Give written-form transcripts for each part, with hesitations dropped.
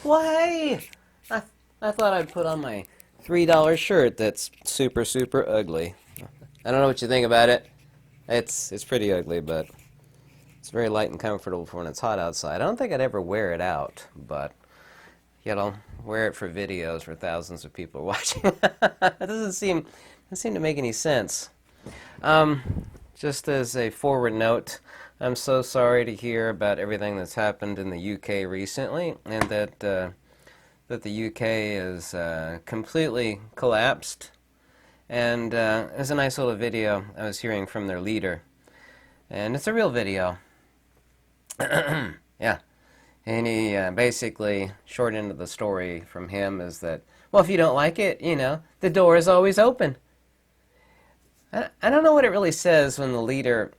Well, hey, I thought I'd put on my $3 shirt that's super, super ugly. I don't know what you think about it. It's pretty ugly, but it's very light and comfortable for when it's hot outside. I don't think I'd ever wear it out, but, wear it for videos where thousands of people are watching. It doesn't seem to make any sense. Um, just as a forward note, I'm so sorry to hear about everything that's happened in the UK recently, and that the UK is completely collapsed. And there's a nice little video I was hearing from their leader, and it's a real video. Yeah, and he basically, short end of the story from him is that, well, if you don't like it, the door is always open. I don't know what it really says when the leader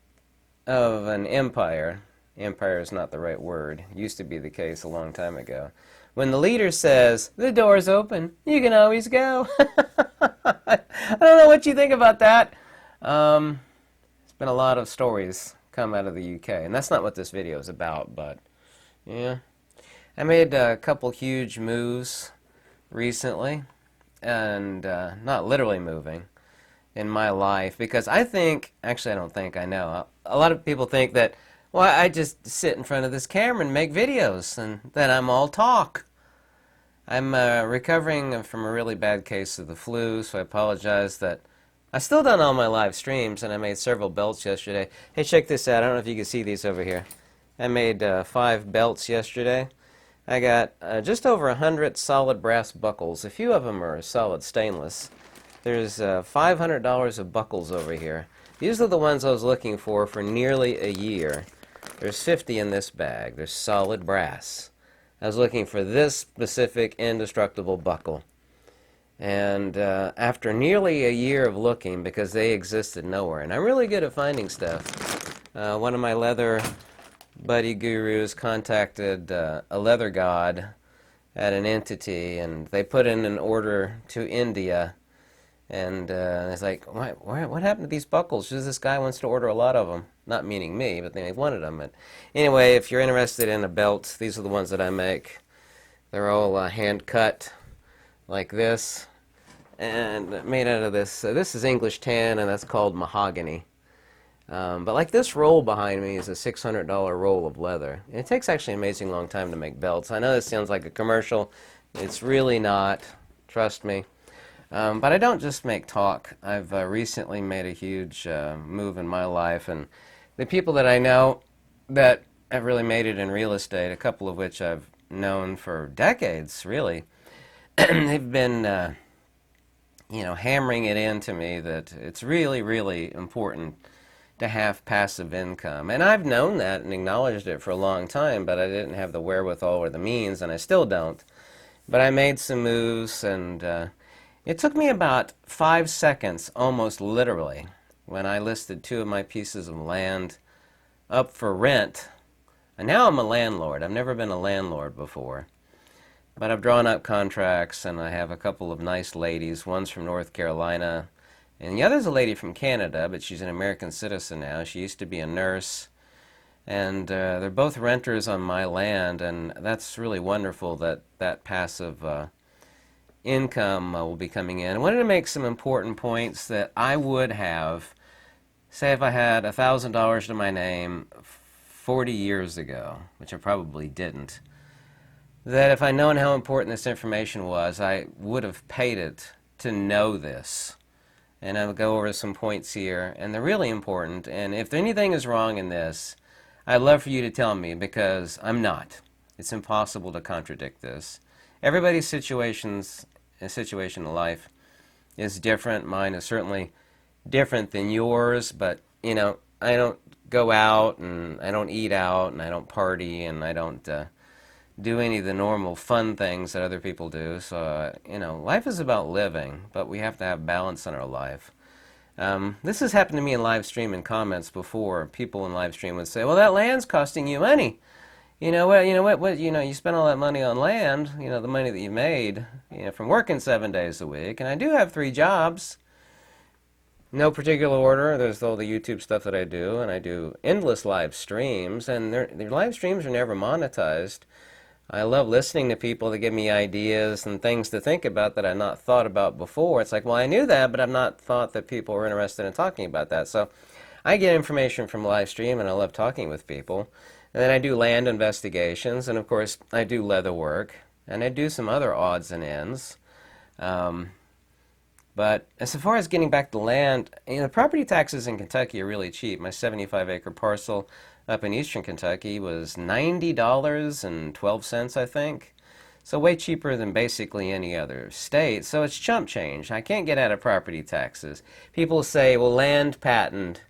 of an empire is not the right word, used to be the case a long time ago. When the leader says, the door's open, you can always go. I don't know what you think about that. There's been a lot of stories come out of the UK, and that's not what this video is about, but yeah. I made a couple huge moves recently, and not literally moving, in my life, because actually I don't think, I know, a lot of people think that, well, I just sit in front of this camera and make videos, and then I'm all talk. I'm recovering from a really bad case of the flu, so I apologize that I've still done all my live streams, and I made several belts yesterday. Hey, check this out. I don't know if you can see these over here. I made 5 belts yesterday. I got just over 100 solid brass buckles. A few of them are solid stainless. There's $500 of buckles over here. These are the ones I was looking for nearly a year. There's 50 in this bag. There's solid brass. I was looking for this specific indestructible buckle. And after nearly a year of looking, because they existed nowhere, and I'm really good at finding stuff, one of my leather buddy gurus contacted a leather god at an entity, and they put in an order to India. And it's like, what happened to these buckles? Just this guy wants to order a lot of them. Not meaning me, but they wanted them. But anyway, if you're interested in a belt, these are the ones that I make. They're all hand cut like this, and made out of this. This is English tan, and that's called mahogany. But like this roll behind me is a $600 roll of leather. And it takes actually an amazing long time to make belts. I know this sounds like a commercial. It's really not. Trust me. But I don't just make talk. I've recently made a huge move in my life, and the people that I know that have really made it in real estate, a couple of which I've known for decades, really, they've been, hammering it into me that it's really, really important to have passive income. And I've known that and acknowledged it for a long time, but I didn't have the wherewithal or the means, and I still don't. But I made some moves, and it took me about 5 seconds, almost literally, when I listed 2 of my pieces of land up for rent. And now I'm a landlord. I've never been a landlord before. But I've drawn up contracts, and I have a couple of nice ladies. One's from North Carolina, and the other's a lady from Canada, but she's an American citizen now. She used to be a nurse. And they're both renters on my land, and that's really wonderful that that passive income will be coming in. I wanted to make some important points that I would have, say if I had $1,000 to my name 40 years ago, which I probably didn't, that if I'd known how important this information was, I would have paid it to know this. And I'll go over some points here, and they're really important, and if anything is wrong in this, I'd love for you to tell me, because I'm not. It's impossible to contradict this. Everybody's situation in life is different. Mine is certainly different than yours, but, I don't go out, and I don't eat out, and I don't party, and I don't do any of the normal fun things that other people do. So, life is about living, but we have to have balance in our life. This has happened to me in live stream and comments before. People in live stream would say, well, that land's costing you money. You spent all that money on land, the money that you made, from working 7 days a week, and I do have 3 jobs. No particular order. There's all the YouTube stuff that I do, and I do endless live streams, and their live streams are never monetized. I love listening to people that give me ideas and things to think about that I've not thought about before. It's like, well, I knew that, but I've not thought that people were interested in talking about that. So I get information from live stream, and I love talking with people. And then I do land investigations, and of course I do leather work, and I do some other odds and ends. But as far as getting back to land, the property taxes in Kentucky are really cheap. My 75-acre parcel up in eastern Kentucky was $90.12, I think. So way cheaper than basically any other state. So it's chump change. I can't get out of property taxes. People say, well, land patent.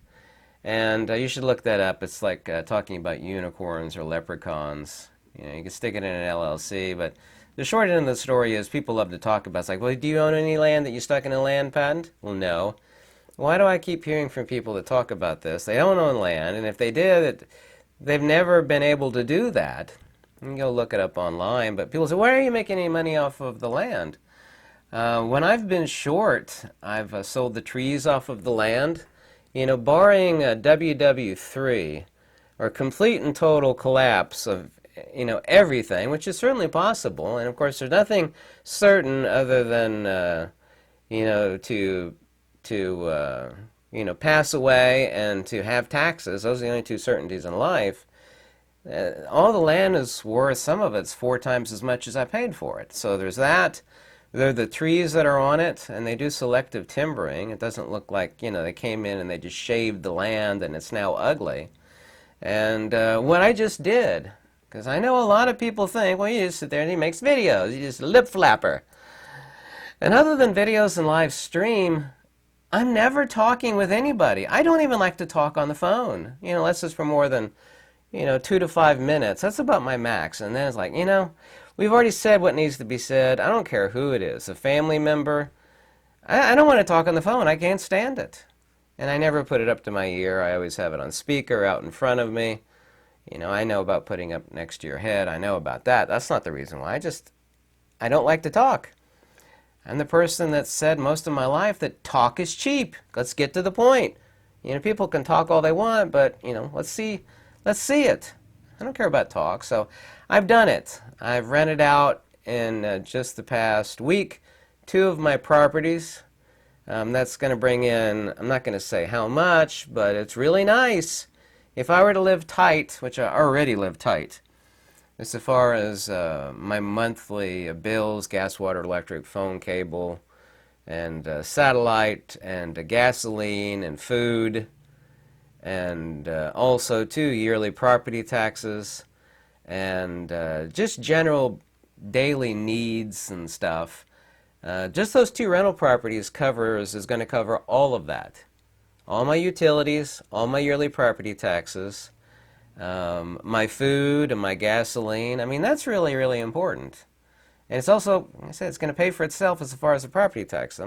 And you should look that up. It's like talking about unicorns or leprechauns. You can stick it in an LLC, but the short end of the story is people love to talk about it. It's like, well, do you own any land that you stuck in a land patent? Well, no. Why do I keep hearing from people that talk about this? They don't own land, and if they did, they've never been able to do that. You can go look it up online, but people say, why are you making any money off of the land? When I've been short, I've sold the trees off of the land. Barring a WW3, or complete and total collapse of everything, which is certainly possible, and of course there's nothing certain other than to pass away and to have taxes. Those are the only two certainties in life. All the land is worth, some of it's 4 times as much as I paid for it. So there's that. There are the trees that are on it, and they do selective timbering. It doesn't look like they came in and they just shaved the land and it's now ugly. And what I just did, because I know a lot of people think, well, you just sit there and he makes videos. You just lip flapper. And other than videos and live stream, I'm never talking with anybody. I don't even like to talk on the phone. Unless it's for more than, 2 to 5 minutes. That's about my max. And then it's like, we've already said what needs to be said. I don't care who it is. A family member. I don't want to talk on the phone. I can't stand it. And I never put it up to my ear. I always have it on speaker out in front of me. I know about putting up next to your head. I know about that. That's not the reason why. I don't like to talk. I'm the person that said most of my life that talk is cheap. Let's get to the point. People can talk all they want, but, let's see it. I don't care about talk. So I've done it. I've rented out in just the past week 2 of my properties. That's going to bring in, I'm not going to say how much, but it's really nice. If I were to live tight, which I already live tight, as far as my monthly bills, gas, water, electric, phone, cable, and satellite, and gasoline, and food, and also, too, yearly property taxes, and just general daily needs and stuff. Just those 2 rental properties is going to cover all of that. All my utilities, all my yearly property taxes, my food and my gasoline. I mean, that's really, really important. And it's also, like I said, it's going to pay for itself as far as the property tax.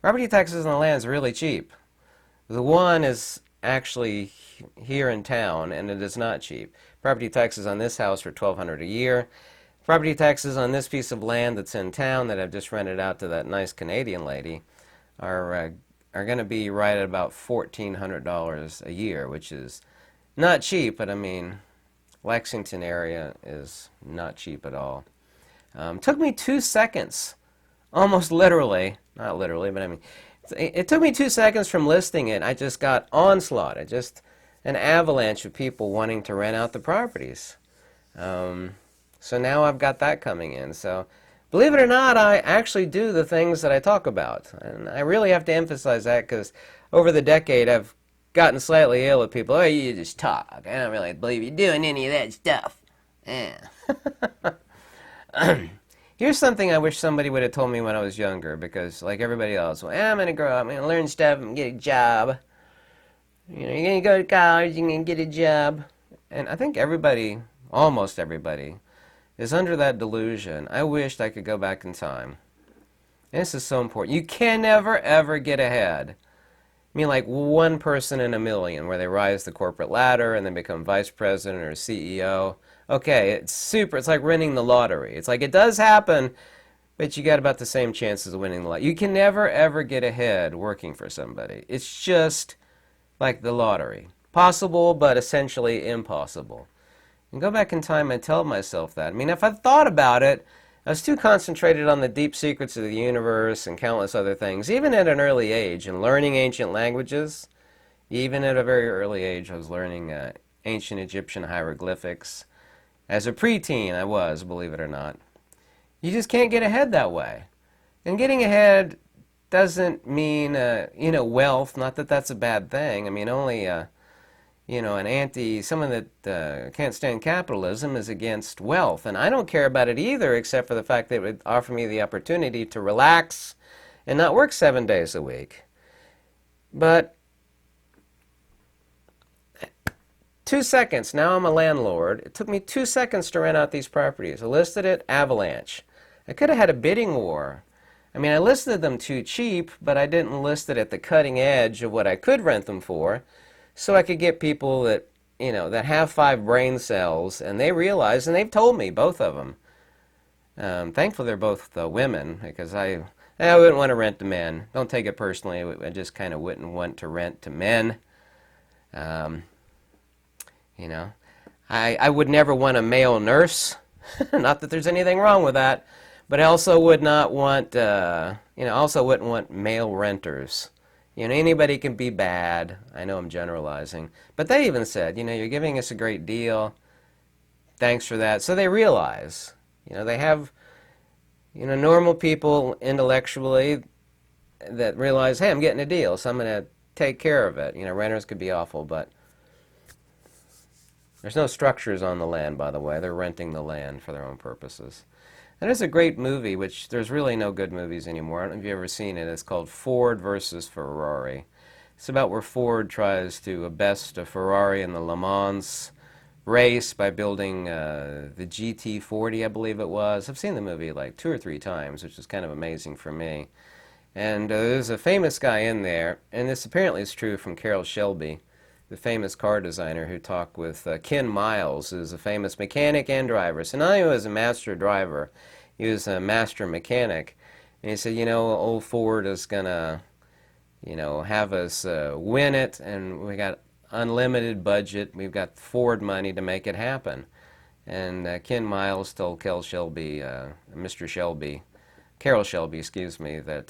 Property taxes on the land is really cheap. The one is actually here in town, and it is not cheap. Property taxes on this house are $1,200 a year. Property taxes on this piece of land that's in town that I've just rented out to that nice Canadian lady are going to be right at about $1,400 a year, which is not cheap, but I mean, Lexington area is not cheap at all. Took me 2 seconds, almost literally, not literally, but I mean, it took me 2 seconds from listing it. I just got onslaught. An avalanche of people wanting to rent out the properties. So now I've got that coming in. So believe it or not, I actually do the things that I talk about. And I really have to emphasize that because over the decade I've gotten slightly ill with people. Oh, you just talk. I don't really believe you're doing any of that stuff. Yeah. Here's something I wish somebody would have told me when I was younger, because like everybody else, well, I'm going to grow up, I'm going to learn stuff and get a job. You're going to go to college, you're going to get a job. And I think everybody, almost everybody, is under that delusion. I wished I could go back in time. And this is so important. You can never, ever get ahead. I mean, like 1 person in a million, where they rise the corporate ladder and then become vice president or CEO. Okay, it's super. It's like winning the lottery. It's like it does happen, but you got about the same chances of winning the lottery. You can never, ever get ahead working for somebody. It's just like the lottery. Possible, but essentially impossible. And go back in time and tell myself that. I mean, if I thought about it, I was too concentrated on the deep secrets of the universe and countless other things, even at an early age, and learning ancient languages. Even at a very early age, I was learning ancient Egyptian hieroglyphics. As a preteen, I was, believe it or not. You just can't get ahead that way. And getting ahead doesn't mean, wealth. Not that that's a bad thing. I mean, only, someone that can't stand capitalism is against wealth. And I don't care about it either, except for the fact that it would offer me the opportunity to relax and not work 7 days a week. But 2 seconds, now I'm a landlord. It took me 2 seconds to rent out these properties. I listed it, avalanche. I could have had a bidding war. I mean, I listed them too cheap, but I didn't list it at the cutting edge of what I could rent them for, so I could get people that, that have 5 brain cells, and they realize, and they've told me, both of them. Thankfully, they're both women, because I wouldn't want to rent to men. Don't take it personally. I just kind of wouldn't want to rent to men. I would never want a male nurse. Not that there's anything wrong with that, but I also would not want, also wouldn't want male renters. Anybody can be bad. I know I'm generalizing, but they even said, you're giving us a great deal. Thanks for that. So they realize, they have, normal people intellectually that realize, hey, I'm getting a deal, so I'm going to take care of it. Renters could be awful, but there's no structures on the land, by the way. They're renting the land for their own purposes. And there's a great movie, which there's really no good movies anymore. I don't know if you've ever seen it. It's called Ford versus Ferrari. It's about where Ford tries to best a Ferrari in the Le Mans race by building the GT40, I believe it was. I've seen the movie like 2 or 3 times, which is kind of amazing for me. And there's a famous guy in there, and this apparently is true from Carroll Shelby, the famous car designer who talked with Ken Miles, who's a famous mechanic and driver. So not only was a master driver, he was a master mechanic. And he said, old Ford is going to, have us win it, and we got unlimited budget. We've got Ford money to make it happen. And Ken Miles told Carroll Shelby, that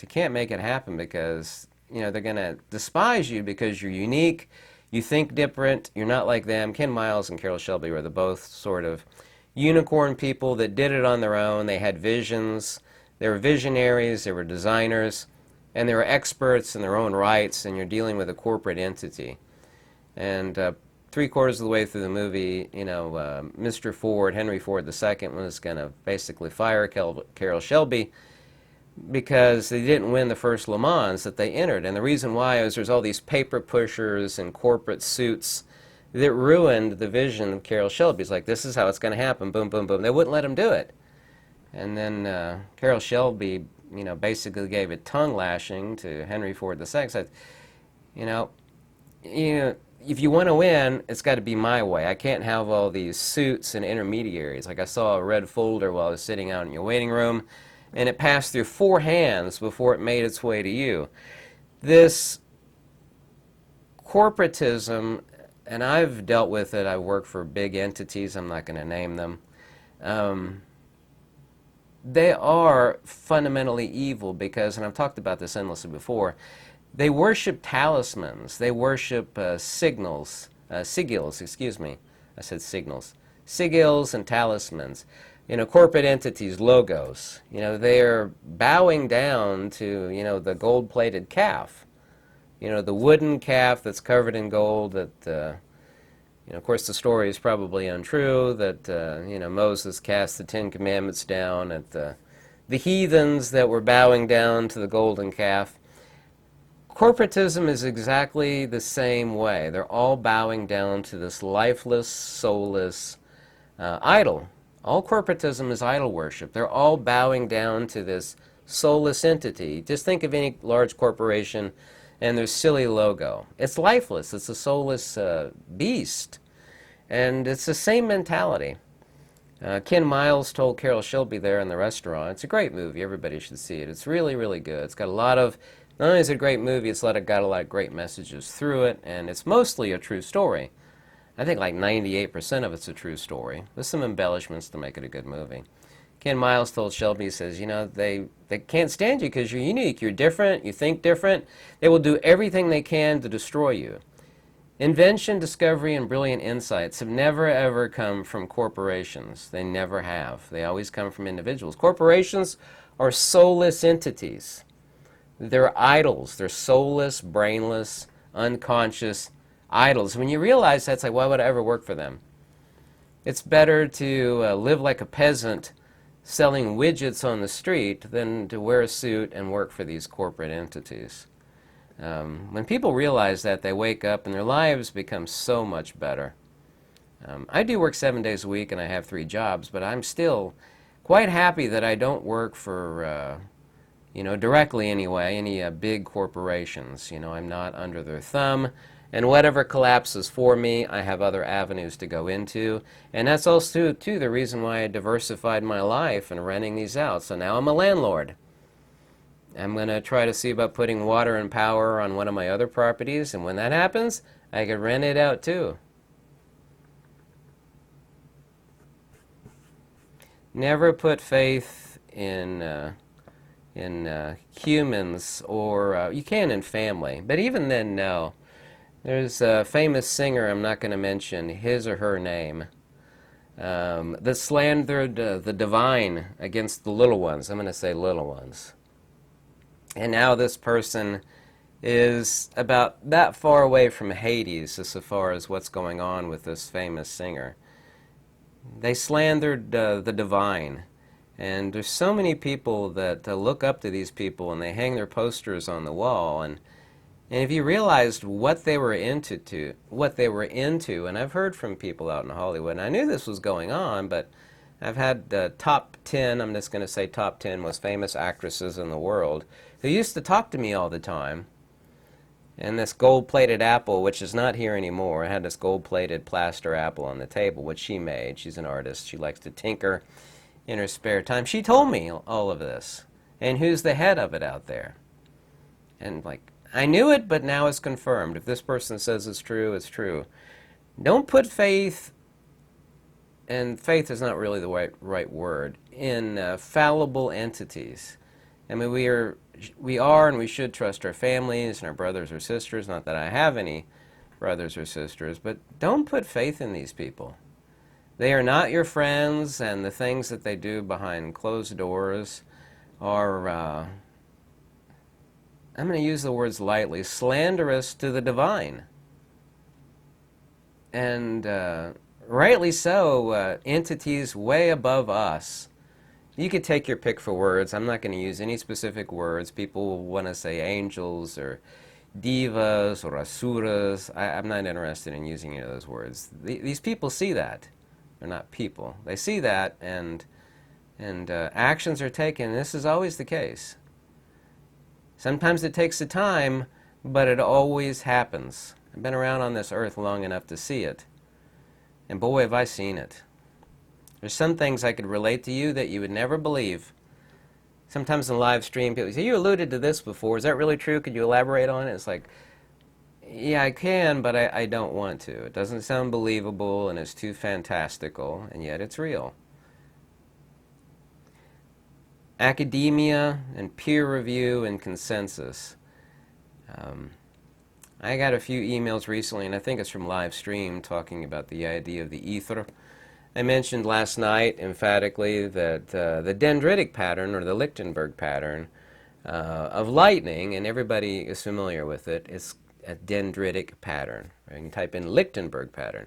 you can't make it happen because, they're going to despise you because you're unique. You think different. You're not like them. Ken Miles and Carroll Shelby were the both sort of unicorn people that did it on their own. They had visions. They were visionaries. They were designers. And they were experts in their own rights. And you're dealing with a corporate entity. And 3/4 of the way through the movie, Mr. Ford, Henry Ford II, was going to basically fire Carroll Shelby because they didn't win the first Le Mans that they entered. And the reason why is there's all these paper pushers and corporate suits that ruined the vision of Carroll Shelby. It's like, this is how it's going to happen, boom, boom, boom. They wouldn't let him do it. And then Carroll Shelby, basically gave a tongue lashing to Henry Ford II. Said, if you want to win, it's got to be my way. I can't have all these suits and intermediaries. Like I saw a red folder while I was sitting out in your waiting room, and it passed through 4 hands before it made its way to you. This corporatism, and I've dealt with it. I work for big entities. I'm not going to name them. They are fundamentally evil because, and I've talked about this endlessly before, they worship talismans. They worship sigils, excuse me. I said signals. Sigils and talismans. Corporate entities, logos. They are bowing down to, the gold-plated calf. The wooden calf that's covered in gold that, of course the story is probably untrue, that, Moses cast the 10 Commandments down at the heathens that were bowing down to the golden calf. Corporatism is exactly the same way. They're all bowing down to this lifeless, soulless idol. All corporatism is idol worship. They're all bowing down to this soulless entity. Just think of any large corporation and their silly logo. It's lifeless. It's a soulless beast. And it's the same mentality. Ken Miles told Carroll Shelby there in the restaurant, it's a great movie. Everybody should see it. It's really, really good. It's got a lot of, not only is it a great movie, it's got a lot of great messages through it, and it's mostly a true story. I think like 98% of it's a true story, with some embellishments to make it a good movie. Ken Miles told Shelby, he says, you know, they can't stand you because you're unique, you're different, you think different. They will do everything they can to destroy you. Invention, discovery, and brilliant insights have never ever come from corporations. They never have. They always come from individuals. Corporations are soulless entities. They're idols. They're soulless, brainless, unconscious idols. When you realize that, it's like, why would I ever work for them? It's better to live like a peasant selling widgets on the street than to wear a suit and work for these corporate entities. When people realize that, they wake up and their lives become so much better. I do work 7 days a week and I have 3 jobs, but I'm still quite happy that I don't work for, directly anyway, any big corporations. You know, I'm not under their thumb. And whatever collapses for me, I have other avenues to go into. And that's also, too, the reason why I diversified my life and renting these out. So now I'm a landlord. I'm going to try to see about putting water and power on one of my other properties, and when that happens, I can rent it out too. Never put faith in humans, or you can in family, but even then, no. There's a famous singer, I'm not going to mention his or her name, that slandered the divine against the little ones. I'm going to say little ones. And now this person is about that far away from Hades as far as what's going on with this famous singer. They slandered the divine. And there's so many people that look up to these people, and they hang their posters on the wall. And if you realized what they were into, and I've heard from people out in Hollywood, and I knew this was going on, but I've had top 10, I'm just going to say top 10 most famous actresses in the world, who used to talk to me all the time. And this gold-plated apple, which is not here anymore, I had this gold-plated plaster apple on the table, which she made. She's an artist. She likes to tinker in her spare time. She told me all of this. And who's the head of it out there? And like, I knew it, but now it's confirmed. If this person says it's true, it's true. Don't put faith, and faith is not really the right word, in fallible entities. I mean, we are and we should trust our families and our brothers or sisters. Not that I have any brothers or sisters, but don't put faith in these people. They are not your friends, and the things that they do behind closed doors are, I'm going to use the words lightly, slanderous to the divine. And rightly so, entities way above us. You could take your pick for words. I'm not going to use any specific words. People want to say angels or divas or asuras. I'm not interested in using any of those words. These people see that. They're not people. They see that, and actions are taken. This is always the case. Sometimes it takes the time, but it always happens. I've been around on this earth long enough to see it. And boy, have I seen it. There's some things I could relate to you that you would never believe. Sometimes in live stream, people say, you alluded to this before. Is that really true? Could you elaborate on it? It's like, yeah, I can, but I don't want to. It doesn't sound believable, and it's too fantastical, and yet it's real. Academia and peer review and consensus. I got a few emails recently, and I think it's from live stream, talking about the idea of the ether. I mentioned last night emphatically that the dendritic pattern, or the Lichtenberg pattern, of lightning, and everybody is familiar with it, is a dendritic pattern. You can type in Lichtenberg pattern.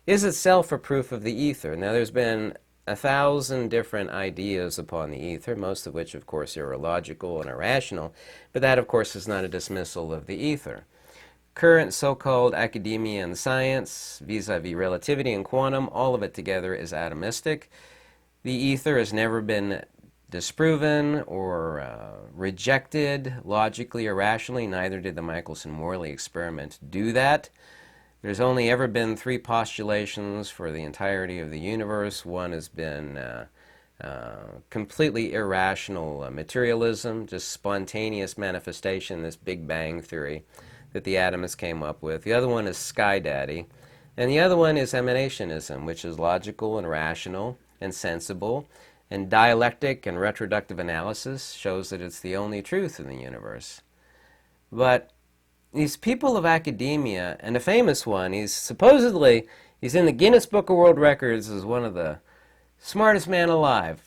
Is itself a proof of the ether. Now, there's been 1,000 different ideas upon the ether, most of which, of course, are illogical and irrational, but that, of course, is not a dismissal of the ether. Current so-called academia and science, vis-a-vis relativity and quantum, all of it together is atomistic. The ether has never been disproven or rejected logically or rationally. Neither did the Michelson-Morley experiment do that. There's only ever been 3 postulations for the entirety of the universe. One has been completely irrational materialism, just spontaneous manifestation, this Big Bang theory that the atomists came up with. The other one is Sky Daddy. And the other one is emanationism, which is logical and rational and sensible, and dialectic and retroductive analysis shows that it's the only truth in the universe. But these people of academia, and a famous one, he's in the Guinness Book of World Records as one of the smartest man alive.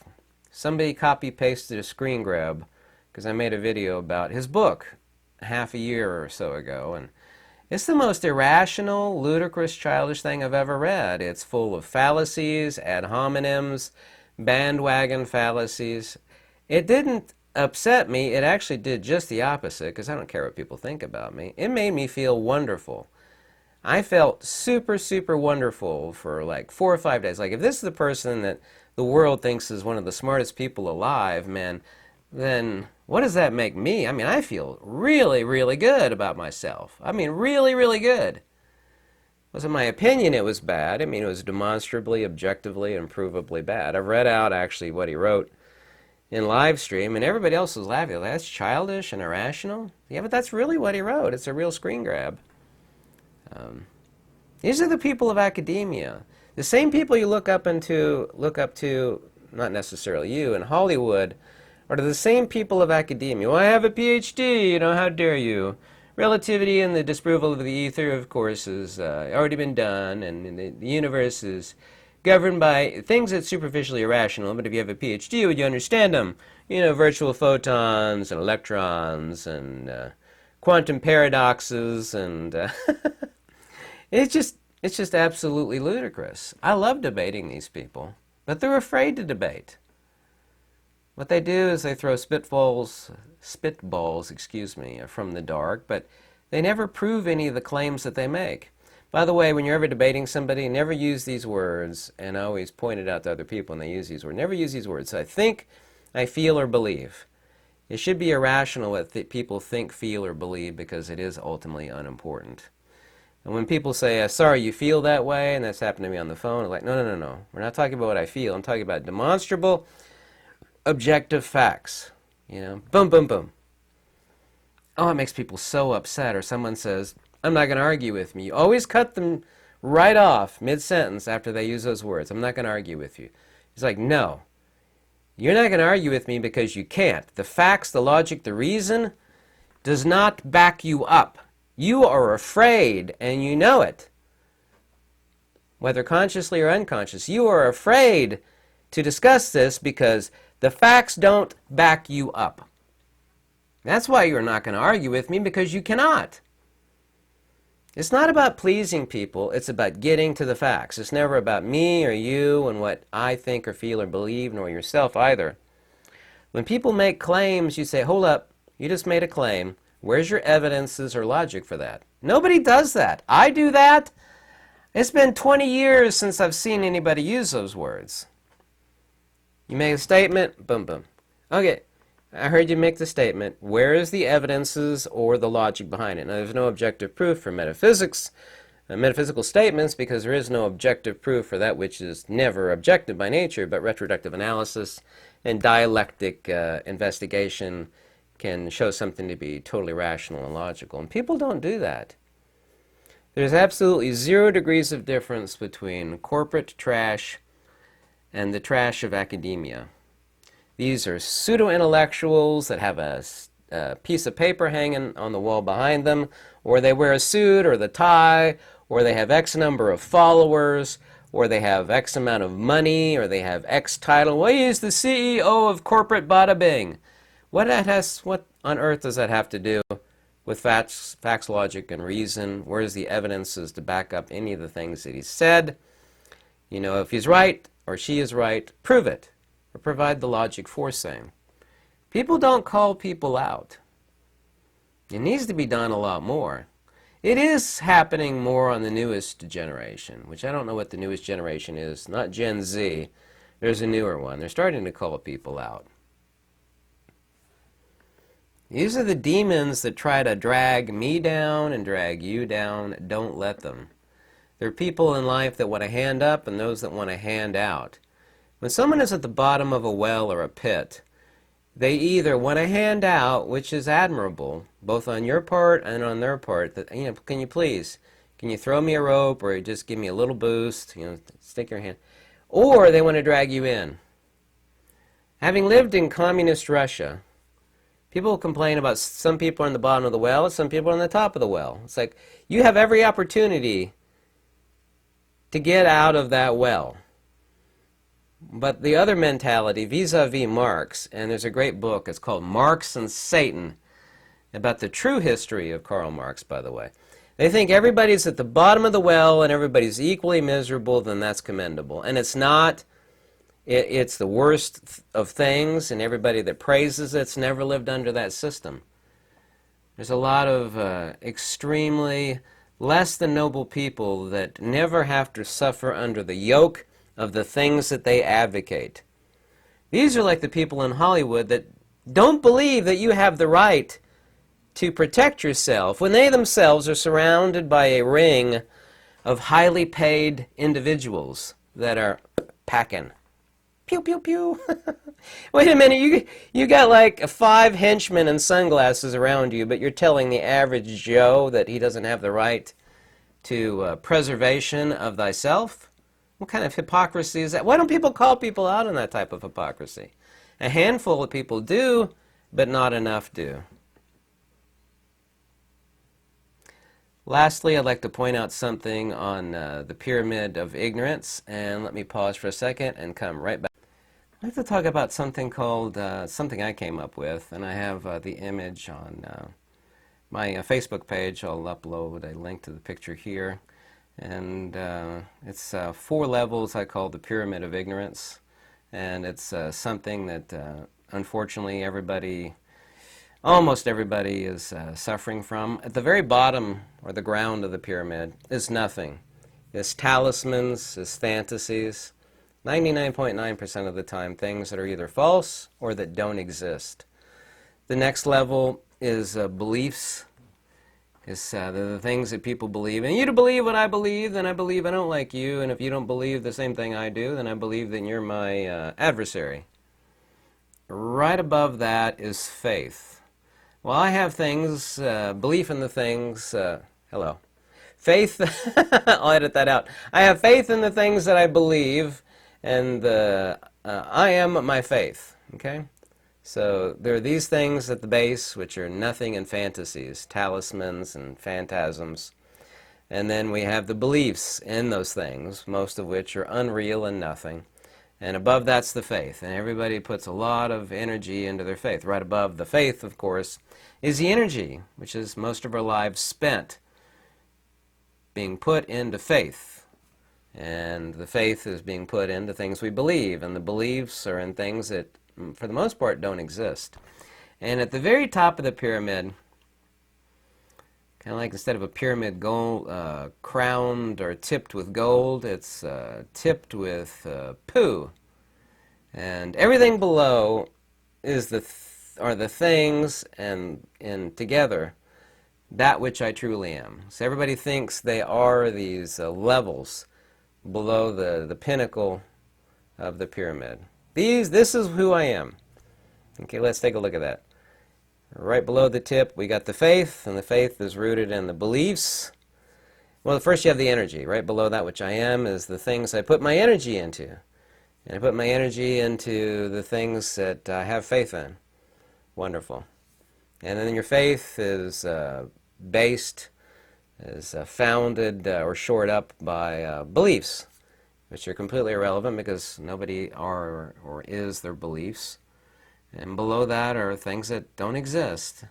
Somebody copy-pasted a screen grab because I made a video about his book half a year or so ago, and it's the most irrational, ludicrous, childish thing I've ever read. It's full of fallacies, ad hominems, bandwagon fallacies. It didn't upset me. It actually did just the opposite, because I don't care what people think about me. It made me feel wonderful. I felt super, super wonderful for like 4 or 5 days. Like, if this is the person that the world thinks is one of the smartest people alive, man, then what does that make me? I mean, I feel really, really good about myself. I mean, really, really good. It wasn't my opinion it was bad. I mean, it was demonstrably, objectively, and provably bad. I've read out actually what he wrote in live stream, and everybody else was laughing. That's childish and irrational. Yeah, but that's really what he wrote. It's a real screen grab. These are the people of academia. The same people you look up to, not necessarily you, in Hollywood, are the same people of academia. Well, I have a PhD, you know, how dare you? Relativity and the disapproval of the ether, of course, has already been done, and the universe is governed by things that's superficially irrational, but if you have a PhD, would you understand them? You know, virtual photons and electrons and quantum paradoxes, and it's just absolutely ludicrous. I love debating these people, but they're afraid to debate. What they do is they throw spitballs, from the dark, but they never prove any of the claims that they make. By the way, when you're ever debating somebody, never use these words, and I always point it out to other people when they use these words. Never use these words. I think, I feel, or believe. It should be irrational what people think, feel, or believe, because it is ultimately unimportant. And when people say, sorry, you feel that way, and that's happened to me on the phone, I'm like, no. We're not talking about what I feel. I'm talking about demonstrable, objective facts. You know, boom, boom, boom. Oh, it makes people so upset. Or someone says, I'm not going to argue with you. You always cut them right off mid-sentence after they use those words. I'm not going to argue with you. He's like, no. You're not going to argue with me because you can't. The facts, the logic, the reason does not back you up. You are afraid, and you know it. Whether consciously or unconscious, you are afraid to discuss this because the facts don't back you up. That's why you're not going to argue with me, because you cannot. It's not about pleasing people, it's about getting to the facts. It's never about me or you and what I think or feel or believe, nor yourself either. When people make claims, you say, hold up, you just made a claim. Where's your evidences or logic for that? Nobody does that. I do that. It's been 20 years since I've seen anybody use those words. You make a statement, boom, boom. Okay, I heard you make the statement. Where is the evidences or the logic behind it? Now, there's no objective proof for metaphysical statements, because there is no objective proof for that which is never objective by nature, but retroductive analysis and dialectic investigation can show something to be totally rational and logical. And people don't do that. There's absolutely 0 degrees of difference between corporate trash and the trash of academia. These are pseudo-intellectuals that have a piece of paper hanging on the wall behind them, or they wear a suit or the tie, or they have X number of followers, or they have X amount of money, or they have X title. Well, he's the CEO of corporate bada bing. What on earth does that have to do with facts, logic, and reason? Where's the evidences to back up any of the things that he said? You know, if he's right or she is right, prove it, or provide the logic for saying. People don't call people out. It needs to be done a lot more. It is happening more on the newest generation, which I don't know what the newest generation is, not Gen Z. There's a newer one. They're starting to call people out. These are the demons that try to drag me down and drag you down. Don't let them. There are people in life that want to hand up and those that want to hand out. When someone is at the bottom of a well or a pit, they either want to hand out, which is admirable, both on your part and on their part, that, you know, can Can you throw me a rope or just give me a little boost, stick your hand? Or they want to drag you in. Having lived in communist Russia, people complain about some people are on the bottom of the well, some people are on the top of the well. It's like you have every opportunity to get out of that well. But the other mentality, vis-a-vis Marx, and there's a great book, it's called Marx and Satan, about the true history of Karl Marx, by the way. They think everybody's at the bottom of the well and everybody's equally miserable, then that's commendable. And it's not. It's the worst of things, and everybody that praises it's never lived under that system. There's a lot of extremely less than noble people that never have to suffer under the yoke of the things that they advocate. These are like the people in Hollywood that don't believe that you have the right to protect yourself when they themselves are surrounded by a ring of highly paid individuals that are packing. Pew, pew, pew. Wait a minute, you got like 5 henchmen in sunglasses around you, but you're telling the average Joe that he doesn't have the right to preservation of thyself? What kind of hypocrisy is that? Why don't people call people out on that type of hypocrisy? A handful of people do, but not enough do. Lastly, I'd like to point out something on the pyramid of ignorance, and let me pause for a second and come right back. I'd like to talk about something called, something I came up with, and I have the image on my Facebook page. I'll upload a link to the picture here, and it's 4 levels I call the pyramid of ignorance, and it's something that unfortunately almost everybody is suffering from. At the very bottom, or the ground of the pyramid, is nothing. It's talismans, it's fantasies. 99.9% of the time, things that are either false or that don't exist. The next level is beliefs. It's the things that people believe. And you to believe what I believe, then I believe I don't like you. And if you don't believe the same thing I do, then I believe that you're my adversary. Right above that is faith. Well, I have things, belief in the things, hello. Faith, I'll edit that out. I have faith in the things that I believe, and I am my faith, okay? So there are these things at the base, which are nothing and fantasies, talismans and phantasms. And then we have the beliefs in those things, most of which are unreal and nothing. And above that's the faith, and everybody puts a lot of energy into their faith. Right above the faith, of course, is the energy, which is most of our lives spent being put into faith. And the faith is being put into things we believe, and the beliefs are in things that, for the most part, don't exist. And at the very top of the pyramid, kind of like instead of a pyramid crowned or tipped with gold, it's tipped with poo. And everything below is are the things and together that which I truly am. So everybody thinks they are these levels below the pinnacle of the pyramid. This is who I am. Okay, let's take a look at that. Right below the tip, we got the faith, and the faith is rooted in the beliefs. Well, first you have the energy. Right below that which I am is the things I put my energy into. And I put my energy into the things that I have faith in. Wonderful. And then your faith is founded or shored up by beliefs, which are completely irrelevant because nobody are or is their beliefs. And below that are things that don't exist.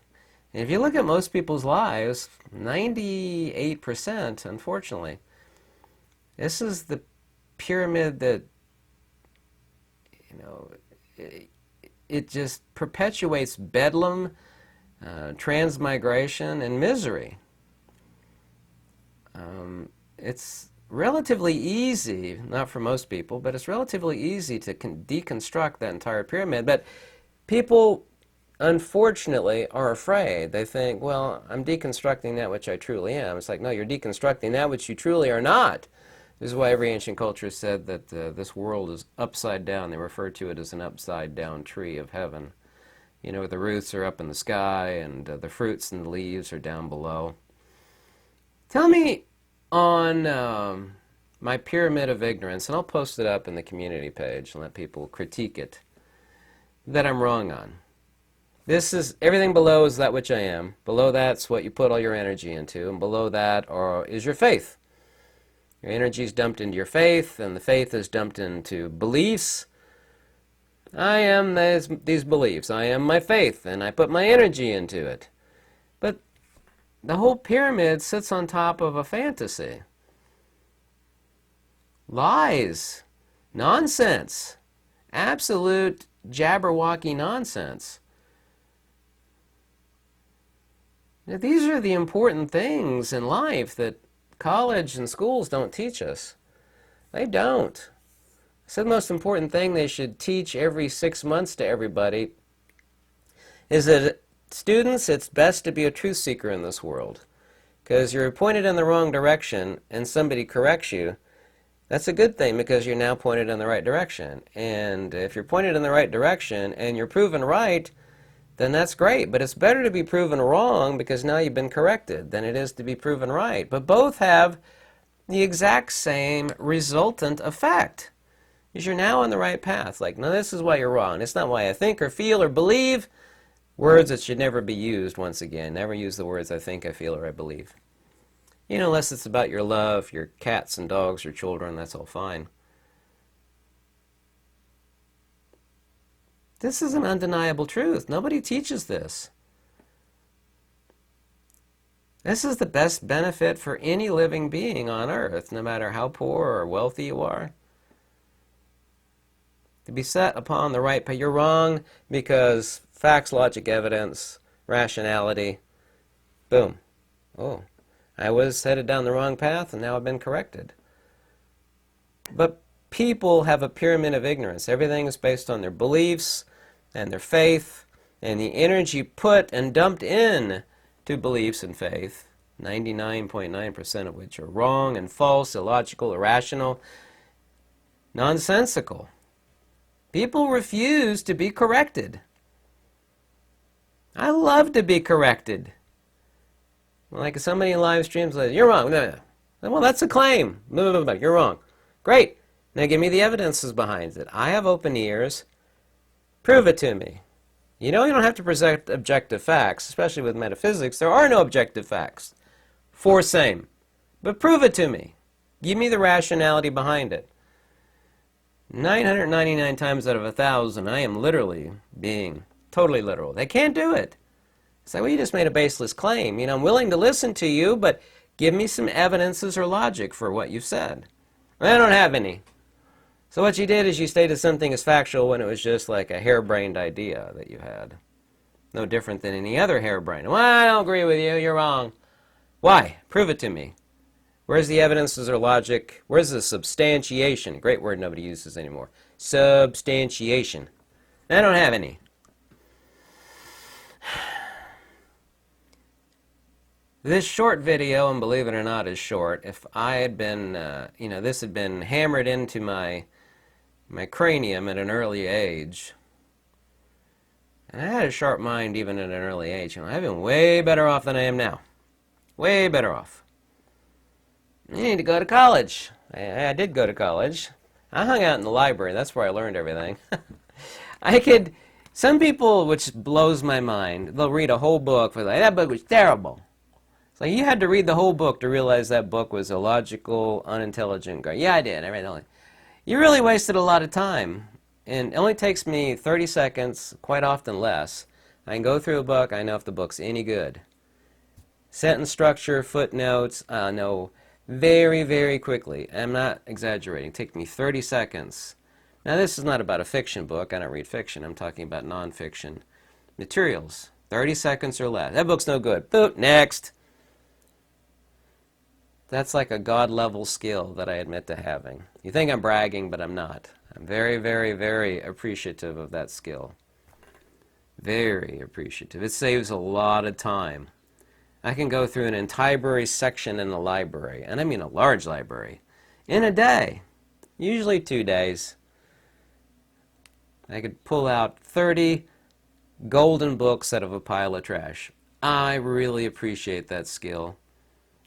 And if you look at most people's lives, 98%, unfortunately, this is the pyramid that, it just perpetuates bedlam, transmigration, and misery. It's relatively easy, not for most people, but it's relatively easy to deconstruct that entire pyramid. But people, unfortunately, are afraid. They think, well, I'm deconstructing that which I truly am. It's like, no, you're deconstructing that which you truly are not. This is why every ancient culture said that this world is upside down. They refer to it as an upside-down tree of heaven. The roots are up in the sky, and the fruits and the leaves are down below. Tell me, on my pyramid of ignorance, and I'll post it up in the community page and let people critique it, that I'm wrong on. This is, everything below is that which I am. Below that's what you put all your energy into, and below that is your faith. Your energy is dumped into your faith, and the faith is dumped into beliefs. I am these beliefs. I am my faith, and I put my energy into it. But the whole pyramid sits on top of a fantasy. Lies. Nonsense. Absolute jabberwocky nonsense. Now, these are the important things in life that college and schools don't teach us. They don't. So the most important thing they should teach every 6 months to everybody is that students, it's best to be a truth seeker in this world. Because you're pointed in the wrong direction and somebody corrects you, that's a good thing because you're now pointed in the right direction. And if you're pointed in the right direction and you're proven right, then that's great. But it's better to be proven wrong because now you've been corrected than it is to be proven right. But both have the exact same resultant effect. Because you're now on the right path. Like, no, this is why you're wrong. It's not why I think or feel or believe. Words that should never be used, once again. Never use the words I think, I feel, or I believe. You know, unless it's about your love, your cats and dogs, your children, that's all fine. This is an undeniable truth. Nobody teaches this. This is the best benefit for any living being on earth, no matter how poor or wealthy you are. To be set upon the right path. You're wrong because facts, logic, evidence, rationality, boom. Oh, I was headed down the wrong path and now I've been corrected. But people have a pyramid of ignorance. Everything is based on their beliefs and their faith and the energy put and dumped in to beliefs and faith, 99.9% of which are wrong and false, illogical, irrational, nonsensical. People refuse to be corrected. I love to be corrected. Like somebody in live streams says, you're wrong. No, no. Well, that's a claim. You're wrong. Great. Now give me the evidences behind it. I have open ears. Prove it to me. You know, you don't have to present objective facts, especially with metaphysics. There are no objective facts. For same. But prove it to me. Give me the rationality behind it. 999 times out of 1,000, I am literally being totally literal. They can't do it. It's like, well, you just made a baseless claim. You know, I'm willing to listen to you, but give me some evidences or logic for what you've said. I don't have any. So what you did is you stated something as factual when it was just like a harebrained idea that you had. No different than any other harebrained. Well, I don't agree with you. You're wrong. Why? Prove it to me. Where's the evidences or logic? Where's the substantiation? Great word nobody uses anymore. Substantiation. I don't have any. This short video, and believe it or not, is short. If I had been, you know, this had been hammered into my cranium at an early age, and I had a sharp mind even at an early age, you know, I've been way better off than I am now. Way better off. You need to go to college. I did go to college. I hung out in the library. That's where I learned everything. Some people, which blows my mind, they'll read a whole book, like, that book was terrible. It's like, you had to read the whole book to realize that book was illogical, unintelligent. Yeah, I did. I read it. You really wasted a lot of time. And it only takes me 30 seconds, quite often less. I can go through a book, I know if the book's any good. Sentence structure, footnotes, I know very, very quickly. I'm not exaggerating. It takes me 30 seconds. Now, this is not about a fiction book. I don't read fiction. I'm talking about nonfiction materials. 30 seconds or less. That book's no good. Boop, next. That's like a God-level skill that I admit to having. You think I'm bragging, but I'm not. I'm very, very, very appreciative of that skill. Very appreciative. It saves a lot of time. I can go through an entire section in the library, and I mean a large library, in a day. Usually 2 days. I could pull out 30 golden books out of a pile of trash. I really appreciate that skill.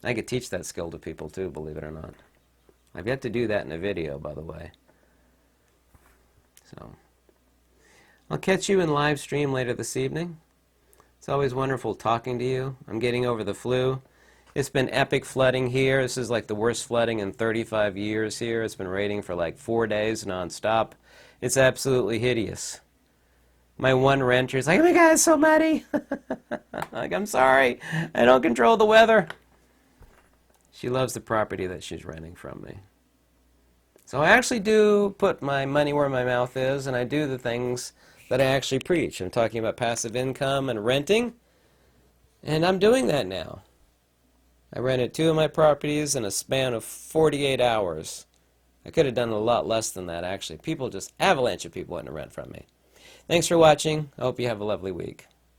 I could teach that skill to people too, believe it or not. I've yet to do that in a video, by the way. So, I'll catch you in live stream later this evening. It's always wonderful talking to you. I'm getting over the flu. It's been epic flooding here. This is like the worst flooding in 35 years here. It's been raining for like 4 days nonstop. It's absolutely hideous. My one renter is like, oh my God, it's so muddy. Like, I'm sorry. I don't control the weather. She loves the property that she's renting from me. So I actually do put my money where my mouth is, and I do the things that I actually preach. I'm talking about passive income and renting, and I'm doing that now. I rented 2 of my properties in a span of 48 hours. I could have done a lot less than that, actually. People just, avalanche of people wanting to rent from me. Thanks for watching. I hope you have a lovely week.